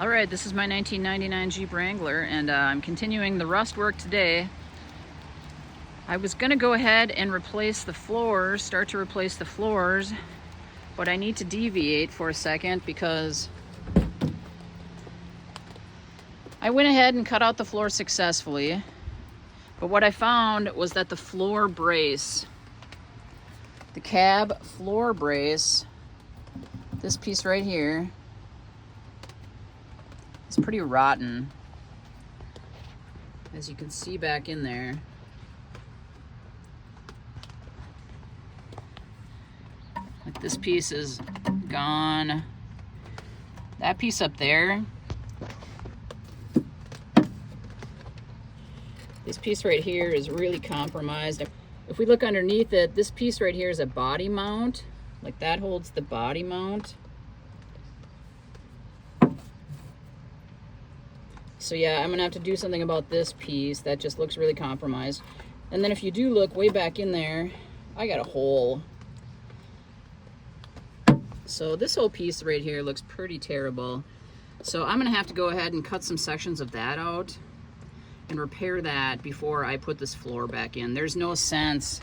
Alright, this is my 1999 Jeep Wrangler, and I'm continuing the rust work today. I was going to go ahead and replace the floors, start to replace the floors, but I need to deviate for a second because I went ahead and cut out the floor successfully, but what I found was that the floor brace, the cab floor brace, this piece right here, it's pretty rotten, as you can see back in there. Like this piece is gone. That piece up there, this piece right here is really compromised. If we look underneath it, this piece right here is a body mount. Like that holds the body mount. So yeah, I'm gonna have to do something about this piece. That just looks really compromised. And then if you do look way back in there, I got a hole. So this whole piece right here looks pretty terrible. So I'm gonna have to go ahead and cut some sections of that out and repair that before I put this floor back in. There's no sense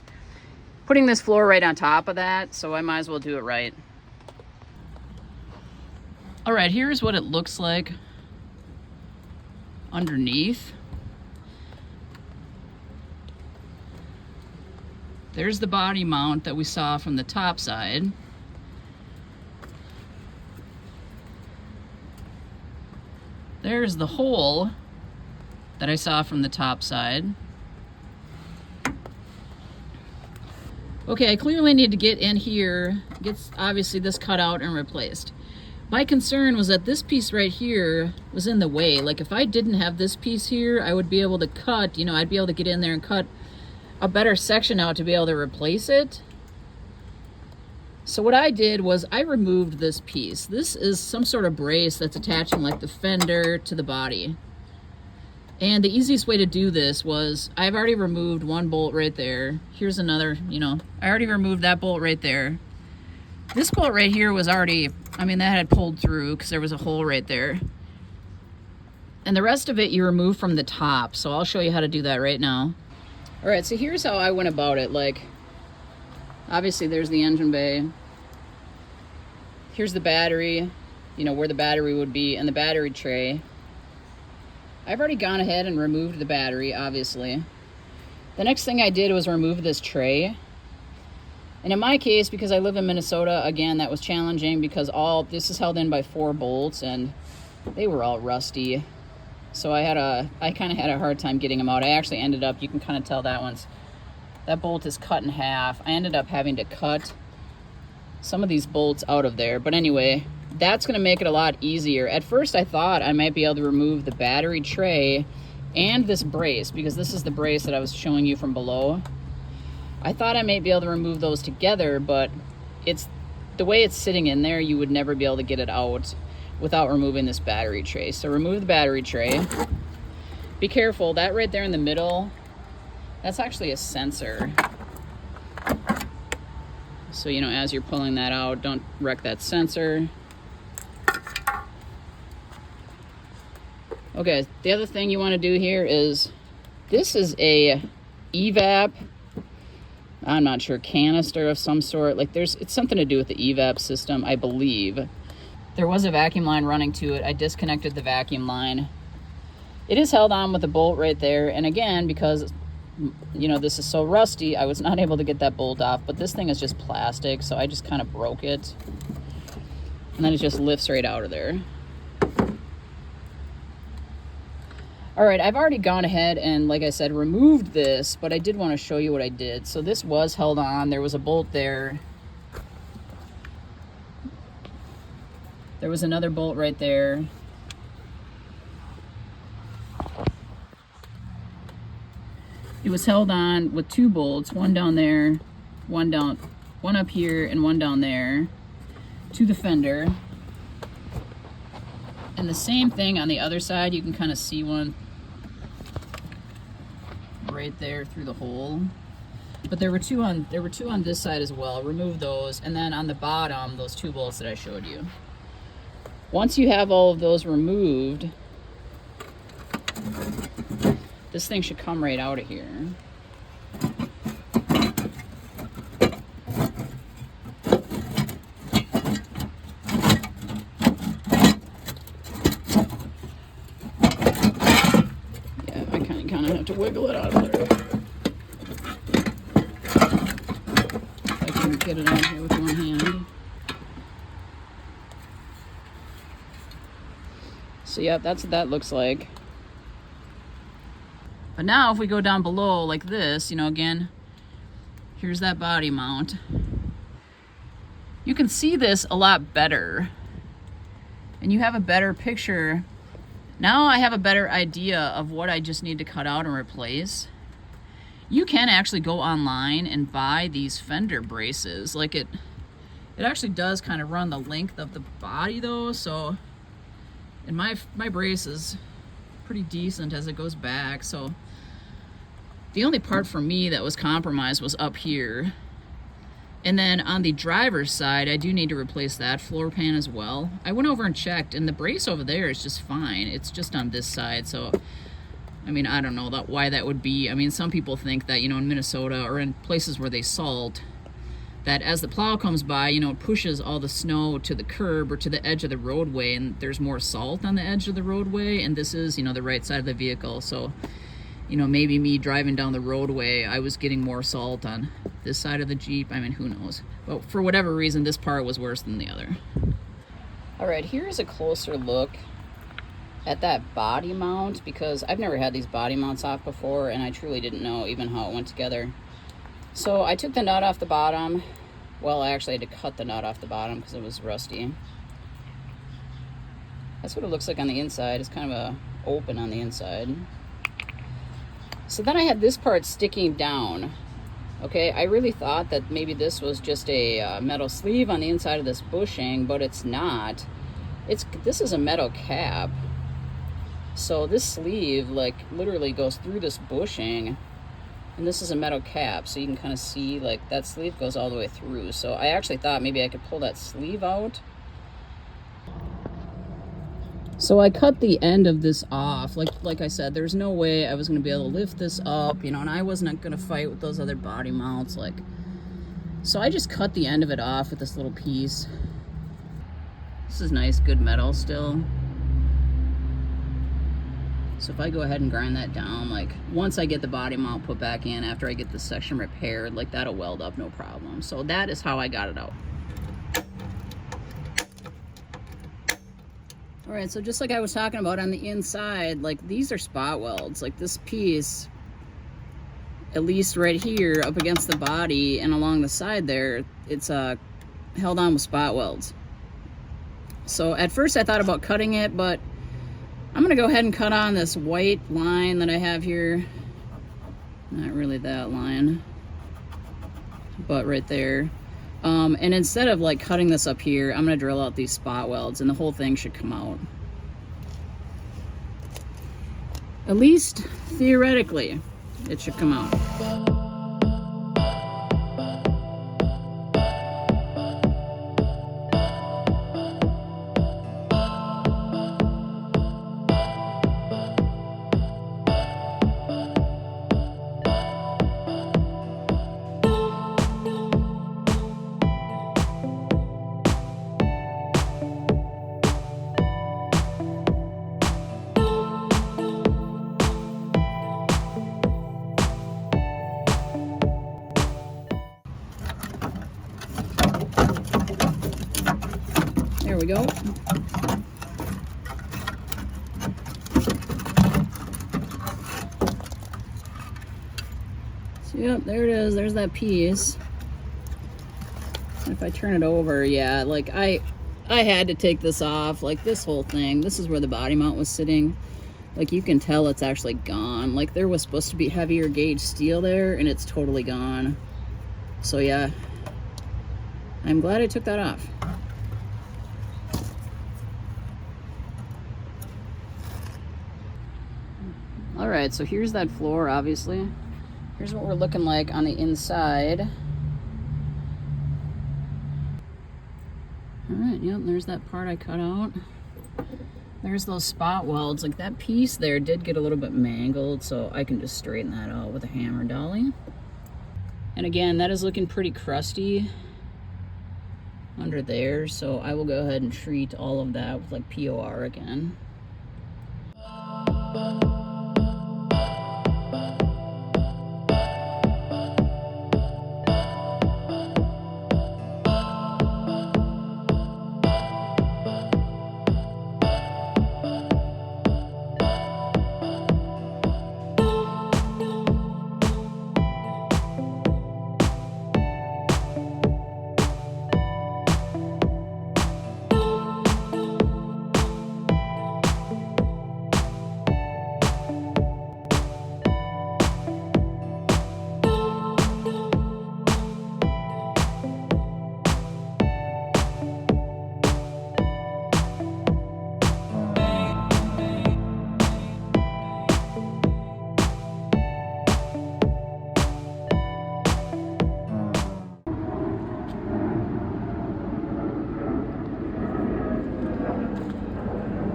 putting this floor right on top of that, so I might as well do it right. All right, here's what it looks like underneath. There's the body mount that we saw from the top side. There's the hole that I saw from the top side. Okay, I clearly need to get in here, get obviously this cut out and replaced. My concern was that this piece right here was in the way. Like if I didn't have this piece here, I would be able to cut, I'd be able to get in there and cut a better section out to be able to replace it. So what I did was I removed this piece. This is some sort of brace that's attaching like the fender to the body. And the easiest way to do this was, I've already removed one bolt right there. Here's another, I already removed that bolt right there. This bolt right here was already, that had pulled through because there was a hole right there. And the rest of it you remove from the top. So I'll show you how to do that right now. All right, so here's how I went about it. Like, obviously there's the engine bay. Here's the battery, where the battery would be, and the battery tray. I've already gone ahead and removed the battery, obviously. The next thing I did was remove this tray. And in my case, because I live in Minnesota, again, that was challenging because this is held in by 4 bolts and they were all rusty. So I kind of had a hard time getting them out. I actually ended up, you can kind of tell that bolt is cut in half. I ended up having to cut some of these bolts out of there. But anyway, that's gonna make it a lot easier. At first I thought I might be able to remove the battery tray and this brace, because this is the brace that I was showing you from below. I thought I might be able to remove those together, but it's the way it's sitting in there, you would never be able to get it out without removing this battery tray. So remove the battery tray. Be careful, that right there in the middle, that's actually a sensor. So, as you're pulling that out, don't wreck that sensor. Okay, the other thing you want to do here is, this is a evap, I'm not sure, canister of some sort. Like it's something to do with the evap system, I believe. There was a vacuum line running to it. I disconnected the vacuum line. It is held on with a bolt right there. And again, because, this is so rusty, I was not able to get that bolt off, but this thing is just plastic. So I just kind of broke it. And then it just lifts right out of there. All right, I've already gone ahead and, like I said, removed this, but I did want to show you what I did. So this was held on. There was a bolt there. There was another bolt right there. It was held on with 2 bolts, one down there, one up here, and one down there, to the fender. And the same thing on the other side. You can kind of see one right there through the hole. But there were two on this side as well. Remove those, and then on the bottom, those 2 bolts that I showed you. Once you have all of those removed, this thing should come right out of here. Yeah, I kind of have to wiggle it out of there. If I can get it out here with one hand. So yeah, that's what that looks like. But now if we go down below like this, you know, again, here's that body mount. You can see this a lot better. And you have a better picture. Now I have a better idea of what I just need to cut out and replace. You can actually go online and buy these fender braces. Like it actually does kind of run the length of the body though, so, and my brace is pretty decent as it goes back, so the only part for me that was compromised was up here. And then on the driver's side, I do need to replace that floor pan as well. I went over and checked, and the brace over there is just fine. It's just on this side, so I mean, I don't know why that would be. I mean, some people think that, you know, in Minnesota or in places where they salt, that as the plow comes by, you know, it pushes all the snow to the curb or to the edge of the roadway, and there's more salt on the edge of the roadway, and this is, you know, the right side of the vehicle, so, you know, maybe me driving down the roadway, I was getting more salt on this side of the Jeep. I mean, who knows? But for whatever reason, this part was worse than the other. All right, here's a closer look at that body mount, because I've never had these body mounts off before, and I truly didn't know even how it went together. So I took the nut off the bottom. Well, I actually had to cut the nut off the bottom because it was rusty. That's what it looks like on the inside. It's kind of a open on the inside. So then I had this part sticking down. Okay, I really thought that maybe this was just a metal sleeve on the inside of this bushing, but it's not. This is a metal cap. So this sleeve, like, literally goes through this bushing, and this is a metal cap, so you can kind of see, like, that sleeve goes all the way through. So I actually thought maybe I could pull that sleeve out. So I cut the end of this off. Like I said, there's no way I was going to be able to lift this up, you know, and I wasn't going to fight with those other body mounts, like. So I just cut the end of it off with this little piece. This is nice, good metal still. So if I go ahead and grind that down, like, once I get the body mount put back in, after I get this section repaired, like, that'll weld up no problem. So that is how I got it out. All right, so just like I was talking about on the inside, like, these are spot welds. Like, this piece, at least right here up against the body and along the side there, it's held on with spot welds. So at first I thought about cutting it, but I'm gonna go ahead and cut on this white line that I have here. Not really that line, but right there. And instead of, like, cutting this up here, I'm gonna drill out these spot welds, and the whole thing should come out. At least theoretically, it should come out. There we go. So, yep, there it is. There's that piece. If I turn it over, yeah, like, I had to take this off. Like, this whole thing, this is where the body mount was sitting. Like, you can tell it's actually gone. Like, there was supposed to be heavier gauge steel there, and it's totally gone. So yeah, I'm glad I took that off. All right, so here's that floor, obviously. Here's what we're looking like on the inside. All right, yep, there's that part I cut out. There's those spot welds. Like that piece there did get a little bit mangled, so I can just straighten that out with a hammer dolly. And again, that is looking pretty crusty under there, so I will go ahead and treat all of that with like POR again.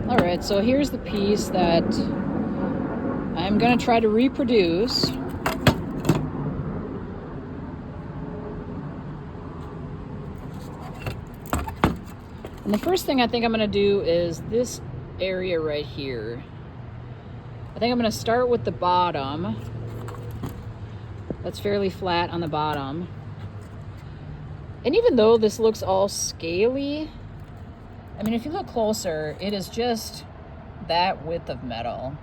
Alright, so here's the piece that I'm going to try to reproduce. And the first thing I think I'm going to do is this area right here. I think I'm going to start with the bottom. That's fairly flat on the bottom. And even though this looks all scaly, I mean, if you look closer, it is just that width of metal.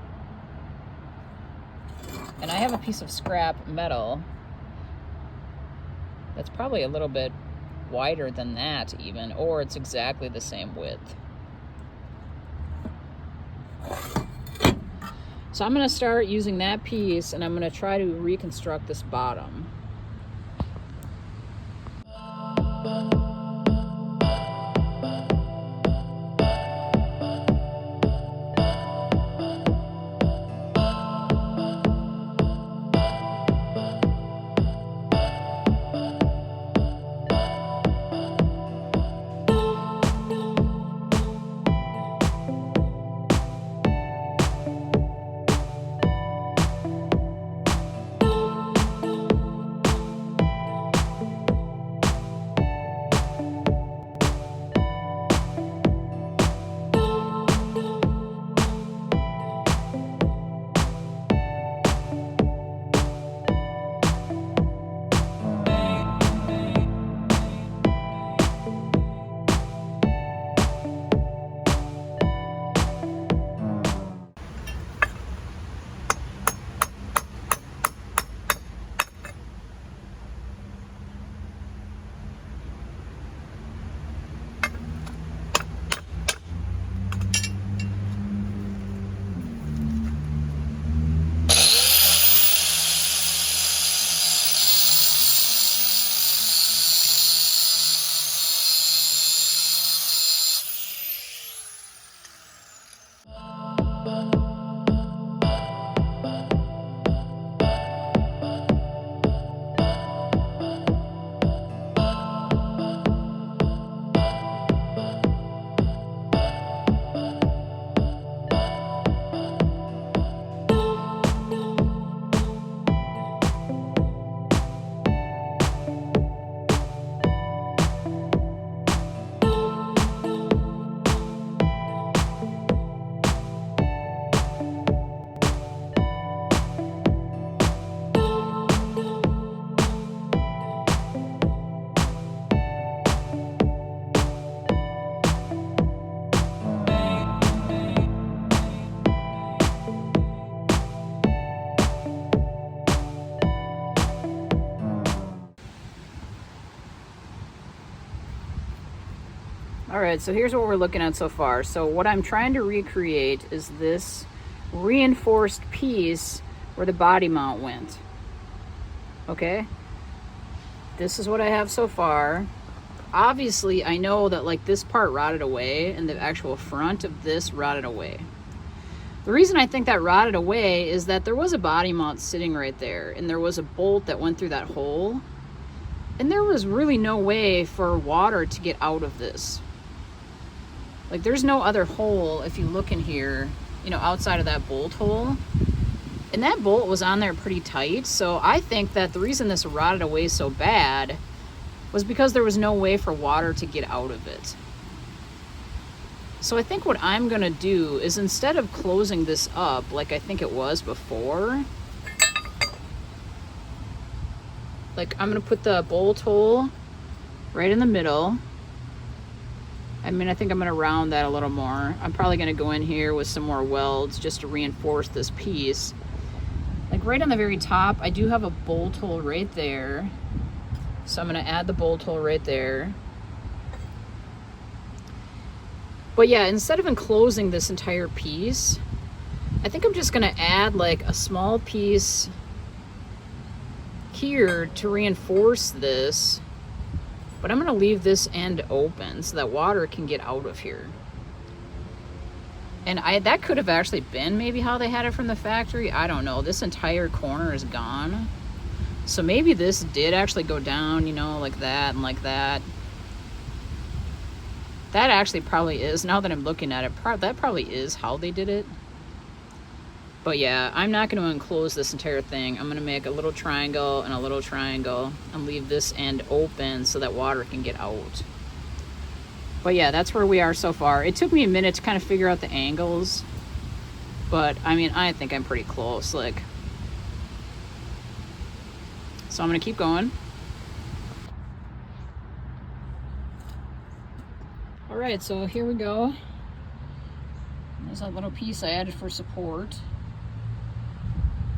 And I have a piece of scrap metal that's probably a little bit wider than that even, or it's exactly the same width. So I'm going to start using that piece, and I'm going to try to reconstruct this bottom. All right, so here's what we're looking at so far. So what I'm trying to recreate is this reinforced piece where the body mount went. Okay, this is what I have so far. Obviously, I know that like this part rotted away and the actual front of this rotted away. The reason I think that rotted away is that there was a body mount sitting right there, and there was a bolt that went through that hole, and there was really no way for water to get out of this. Like there's no other hole if you look in here, you know, outside of that bolt hole. And that bolt was on there pretty tight. So I think that the reason this rotted away so bad was because there was no way for water to get out of it. So I think what I'm gonna do is, instead of closing this up like I think it was before, like I'm gonna put the bolt hole right in the middle. I mean, I think I'm gonna round that a little more. I'm probably gonna go in here with some more welds just to reinforce this piece. Like right on the very top, I do have a bolt hole right there. So I'm gonna add the bolt hole right there. But yeah, instead of enclosing this entire piece, I think I'm just gonna add like a small piece here to reinforce this. But I'm gonna leave this end open so that water can get out of here. And that could have actually been maybe how they had it from the factory. I don't know. This entire corner is gone. So maybe this did actually go down, you know, like that and like that. That actually probably is, now that I'm looking at it, that probably is how they did it. But yeah, I'm not going to enclose this entire thing. I'm going to make a little triangle and a little triangle and leave this end open so that water can get out. But yeah, that's where we are so far. It took me a minute to kind of figure out the angles, but I mean, I think I'm pretty close. Like, so I'm gonna keep going. All right, so here we go. There's that little piece I added for support.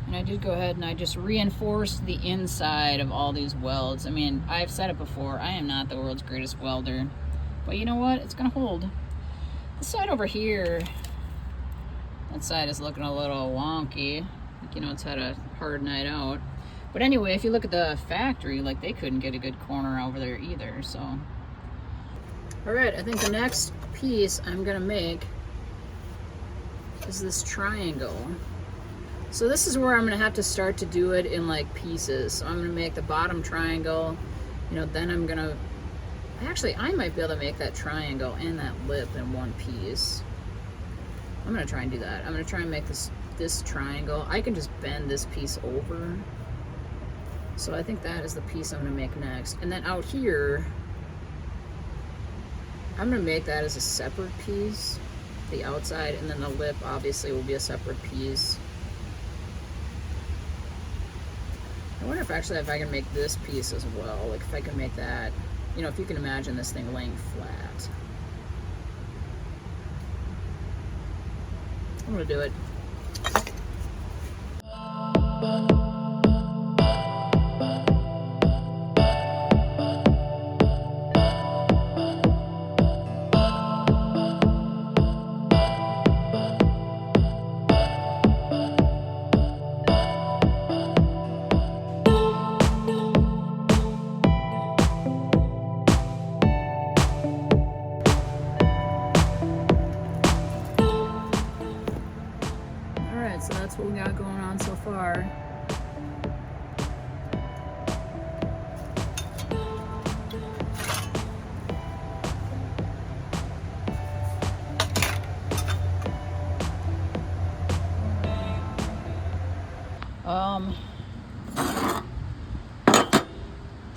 And I did go ahead and I just reinforced the inside of all these welds. I mean, I've said it before, I am not the world's greatest welder. But you know what? It's gonna hold. This side over here, that side is looking a little wonky. Like, you know, it's had a hard night out. But anyway, if you look at the factory, like they couldn't get a good corner over there either, so. All right, I think the next piece I'm gonna make is this triangle. So this is where I'm gonna have to start to do it in like pieces. So I'm gonna make the bottom triangle, you know, then I'm gonna, actually, I might be able to make that triangle and that lip in one piece. I'm gonna try and do that. I'm gonna try and make this triangle. I can just bend this piece over. So I think that is the piece I'm gonna make next. And then out here, I'm gonna make that as a separate piece, the outside, and then the lip obviously will be a separate piece. I wonder if actually if I can make this piece as well, like if I can make that, you know, if you can imagine this thing laying flat. I'm gonna do it. So that's what we got going on so far.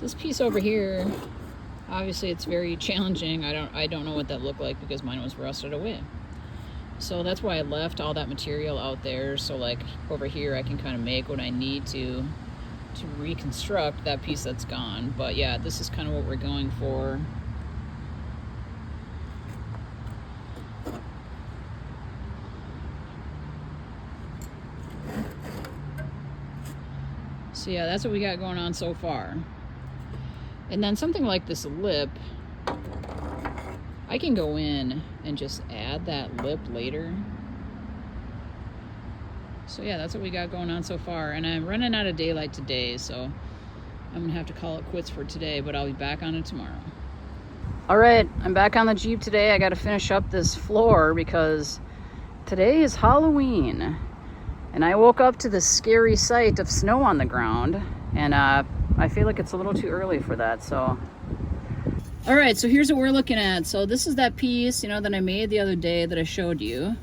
This piece over here, obviously it's very challenging. I don't know what that looked like because mine was rusted away. So that's why I left all that material out there. So like over here, I can kind of make what I need to reconstruct that piece that's gone. But yeah, this is kind of what we're going for. So yeah, that's what we got going on so far. And then something like this lip, I can go in and just add that lip later. So yeah, that's what we got going on so far. And I'm running out of daylight today, so I'm gonna have to call it quits for today, but I'll be back on it tomorrow. All right, I'm back on the Jeep today. I gotta finish up this floor because today is Halloween. And I woke up to the scary sight of snow on the ground, and I feel like it's a little too early for that, so All right, so here's what we're looking at. So this is that piece, you know, that I made the other day that I showed you.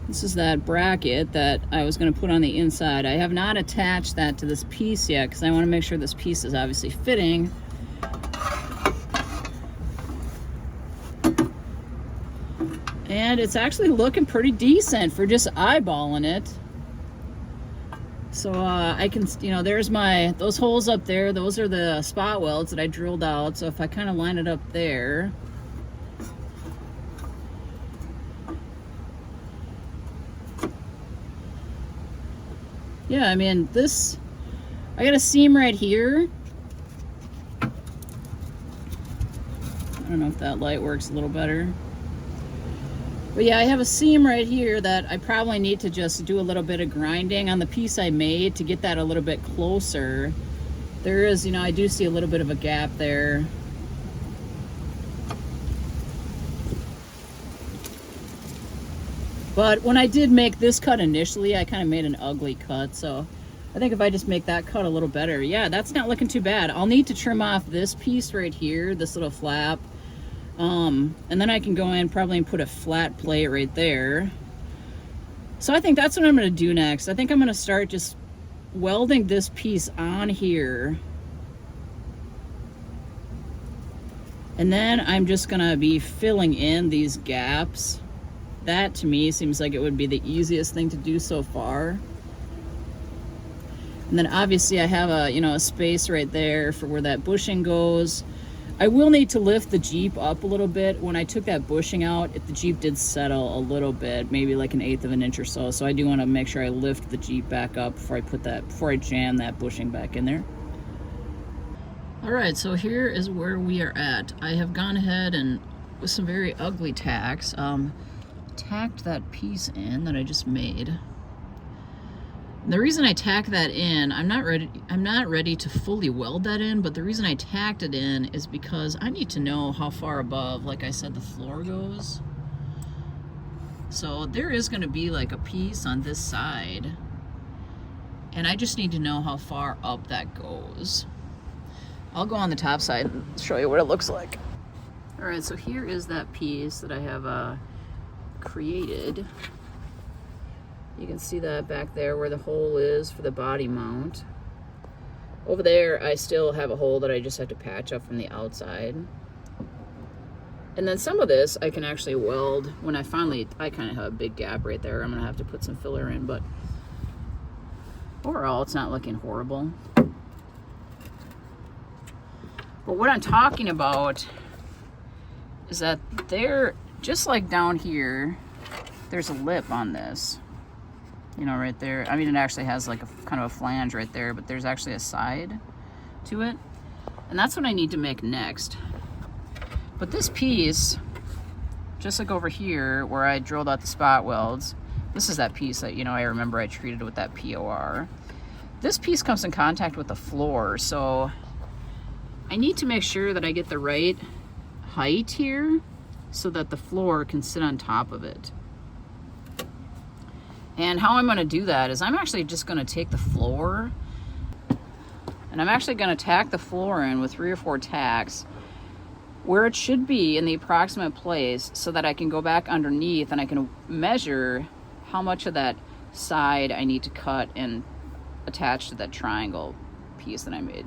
This is that bracket that I was going to put on the inside. I have not attached that to this piece yet because I want to make sure this piece is obviously fitting. And it's actually looking pretty decent for just eyeballing it. So I can, you know, there's those holes up there. Those are the spot welds that I drilled out. So if I kind of line it up there. Yeah, I mean, I got a seam right here. I don't know if that light works a little better. But yeah, I have a seam right here that I probably need to just do a little bit of grinding on the piece I made to get that a little bit closer. There is, you know, I do see a little bit of a gap there. But when I did make this cut initially, I kind of made an ugly cut. So I think if I just make that cut a little better, yeah, that's not looking too bad. I'll need to trim off this piece right here, this little flap. And then I can go in probably and put a flat plate right there. So I think that's what I'm going to do next. I think I'm going to start just welding this piece on here. And then I'm just going to be filling in these gaps. That to me seems like it would be the easiest thing to do so far. And then obviously I have a, you know, a space right there for where that bushing goes. I will need to lift the Jeep up a little bit. When I took that bushing out, the Jeep did settle a little bit, maybe like 1/8 of an inch or so. So I do want to make sure I lift the Jeep back up before I jam that bushing back in there. All right, so here is where we are at. I have gone ahead and with some very ugly tacks, tacked that piece in that I just made. The reason I tack that in, I'm not ready to fully weld that in, but the reason I tacked it in is because I need to know how far above, like I said, the floor goes. So there is going to be like a piece on this side, and I just need to know how far up that goes. I'll go on the top side and show you what it looks like. All right, so here is that piece that I have created. You can see that back there where the hole is for the body mount. Over there, I still have a hole that I just have to patch up from the outside. And then some of this I can actually weld when I kind of have a big gap right there. I'm gonna have to put some filler in, but overall, it's not looking horrible. But what I'm talking about is that just like down here, there's a lip on this. You know, right there. I mean, it actually has like a kind of a flange right there, but there's actually a side to it. And that's what I need to make next. But this piece, just like over here where I drilled out the spot welds, this is that piece that, you know, I remember I treated with that POR. This piece comes in contact with the floor, so I need to make sure that I get the right height here so that the floor can sit on top of it. And how I'm going to do that is I'm actually just going to take the floor and I'm actually going to tack the floor in with 3 or 4 tacks where it should be in the approximate place so that I can go back underneath and I can measure how much of that side I need to cut and attach to that triangle piece that I made.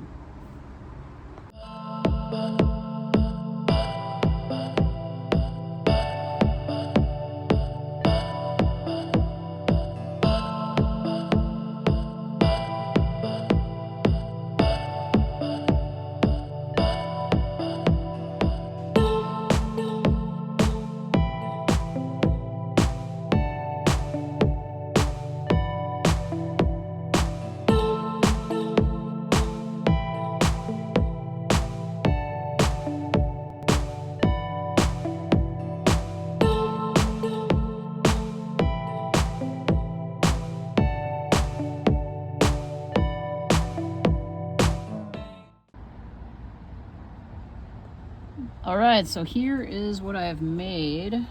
All right, so here is what I've made.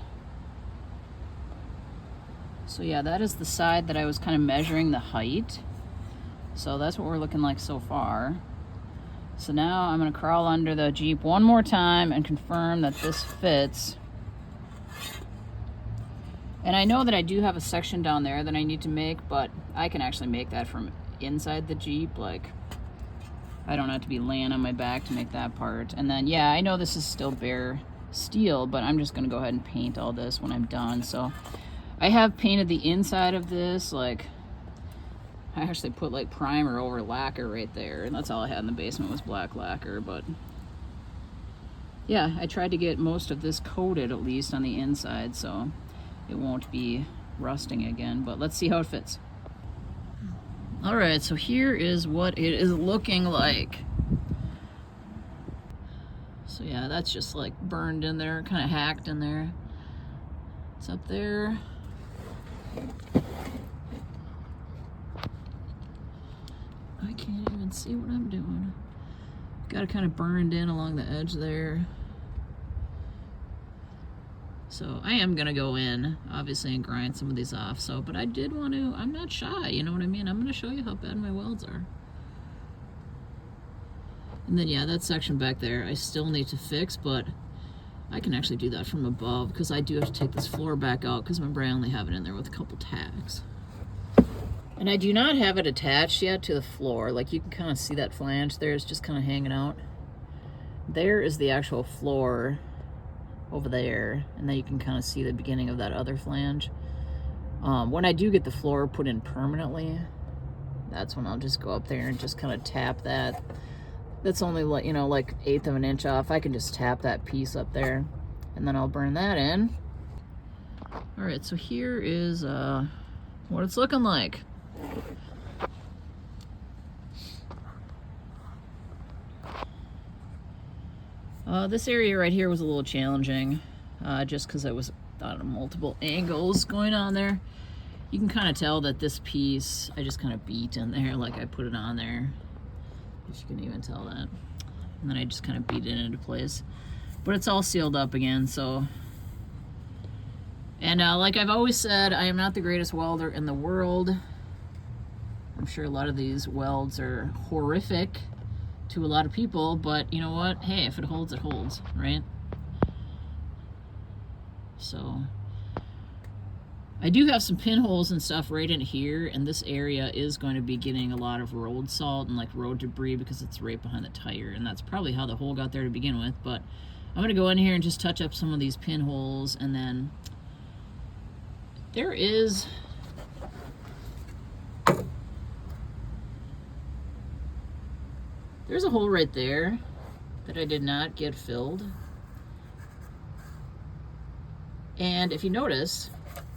So yeah, that is the side that I was kind of measuring the height. So that's what we're looking like so far. So now I'm gonna crawl under the Jeep one more time and confirm that this fits. And I know that I do have a section down there that I need to make, but I can actually make that from inside the Jeep. Like, I don't have to be laying on my back to make that part. And then, yeah, I know this is still bare steel, but I'm just gonna go ahead and paint all this when I'm done. So I have painted the inside of this, like, I actually put like primer over lacquer right there, and that's all I had in the basement was black lacquer. But yeah, I tried to get most of this coated at least on the inside so it won't be rusting again, but let's see how it fits. All right, so here is what it is looking like. So yeah, that's just like burned in there, kind of hacked in there. It's up there. I can't even see what I'm doing. Got it kind of burned in along the edge there. So I am gonna go in, obviously, and grind some of these off. So, but I did want to, I'm not shy, you know what I mean? I'm gonna show you how bad my welds are. And then yeah, that section back there, I still need to fix, but I can actually do that from above because I do have to take this floor back out because remember I only have it in there with a couple tacks. And I do not have it attached yet to the floor. Like you can kind of see that flange there, it's just kind of hanging out. There is the actual floor over there, and then you can kind of see the beginning of that other flange. When I do get the floor put in permanently, that's when I'll just go up there and just kind of tap that. That's only like, you know, like 1/8 of an inch off. I can just tap that piece up there, and then I'll burn that in. All right, so here is what it's looking like. This area right here was a little challenging, just because I was on multiple angles going on there. You can kind of tell that this piece, I just kind of beat in there, like I put it on there. You can even tell that. And then I just kind of beat it into place. But it's all sealed up again, so. And like I've always said, I am not the greatest welder in the world. I'm sure a lot of these welds are horrific to a lot of people, but you know what? Hey, if it holds, it holds, right? So I do have some pinholes and stuff right in here, and this area is going to be getting a lot of road salt and like road debris because it's right behind the tire, and that's probably how the hole got there to begin with. But I'm gonna go in here and just touch up some of these pinholes, and then there's a hole right there that I did not get filled. And if you notice,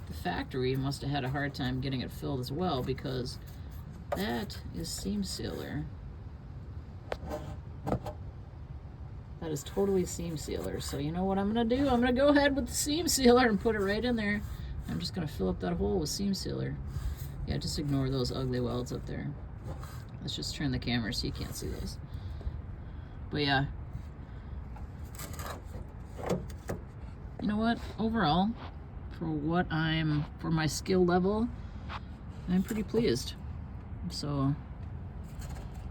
the factory must have had a hard time getting it filled as well, because that is seam sealer. That is totally seam sealer. So you know what I'm gonna do? I'm gonna go ahead with the seam sealer and put it right in there. I'm just gonna fill up that hole with seam sealer. Yeah, just ignore those ugly welds up there. Let's just turn the camera so you can't see those. But yeah. You know what? Overall, for my skill level, I'm pretty pleased. So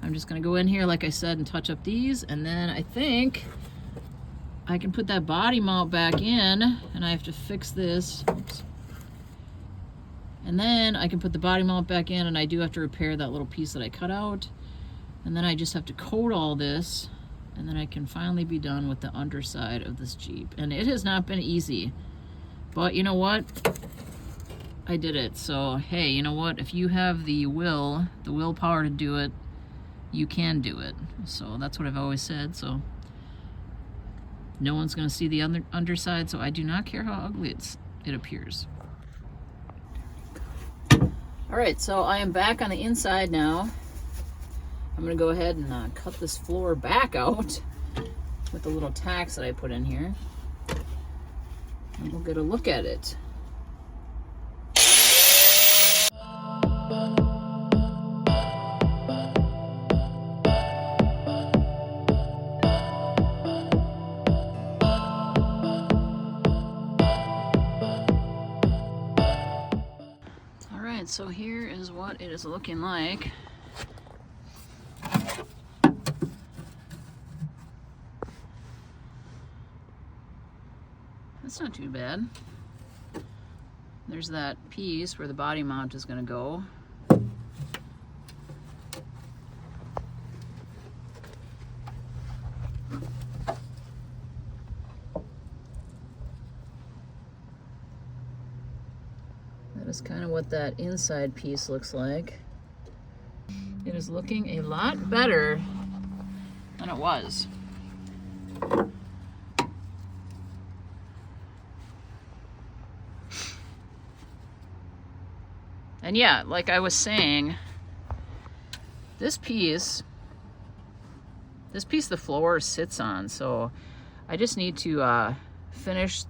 I'm just gonna go in here, like I said, and touch up these, and then I think I can put that body mount back in, and I have to fix this. Oops. And then I can put the body mount back in, and I do have to repair that little piece that I cut out. And then I just have to coat all this, and then I can finally be done with the underside of this Jeep. And it has not been easy, but you know what? I did it. So hey, you know what? If you have the willpower to do it, you can do it. So that's what I've always said. So no one's gonna see the underside, so I do not care how ugly it appears. All right, so I am back on the inside now. I'm gonna go ahead and cut this floor back out with the little tacks that I put in here. And we'll get a look at it. So here is what it is looking like. That's not too bad. There's that piece where the body mount is going to go. That is kind of what that inside piece looks like. It is looking a lot better than it was. And yeah, like I was saying, this piece the floor sits on, so I just need to finish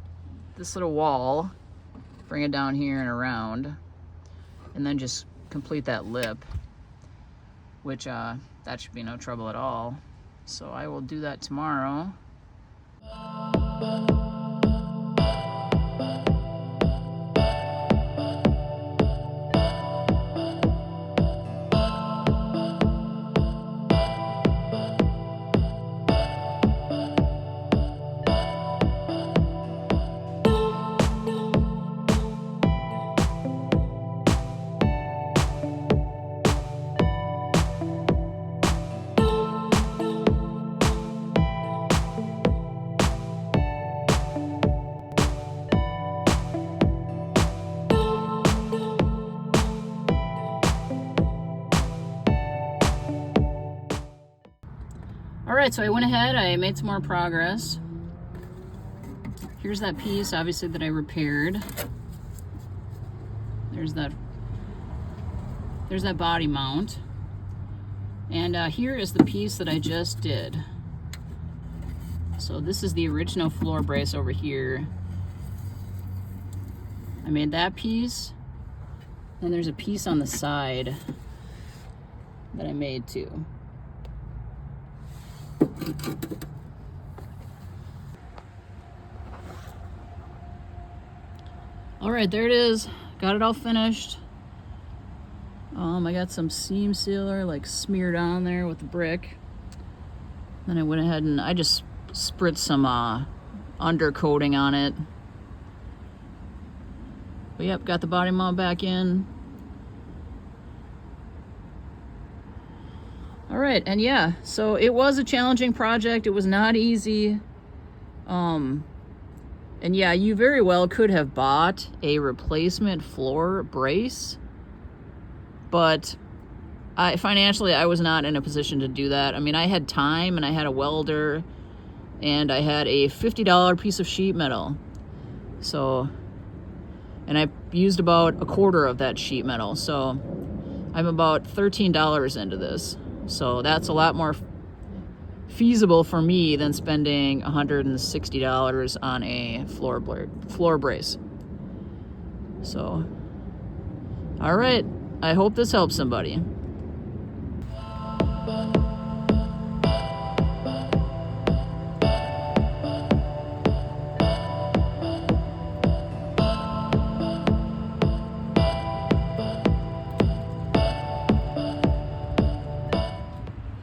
this little wall, bring it down here and around, and then just complete that lip, which that should be no trouble at all. So I will do that tomorrow. Alright, so I went ahead, I made some more progress. Here's that piece, obviously, that I repaired. There's that body mount. And here is the piece that I just did. So this is the original floor brace over here. I made that piece. And there's a piece on the side that I made too. All right, there it is. Got it all finished. I got some seam sealer like smeared on there with the brick. Then I went ahead and I just spritzed some undercoating on it. But yep, got the body mount back in. All right, and yeah, so it was a challenging project. It was not easy. And yeah, you very well could have bought a replacement floor brace, but financially I was not in a position to do that. I mean, I had time and I had a welder and I had a $50 piece of sheet metal. So, and I used about a quarter of that sheet metal. So I'm about $13 into this. So that's a lot more feasible for me than spending $160 on a floor brace. So, all right. I hope this helps somebody.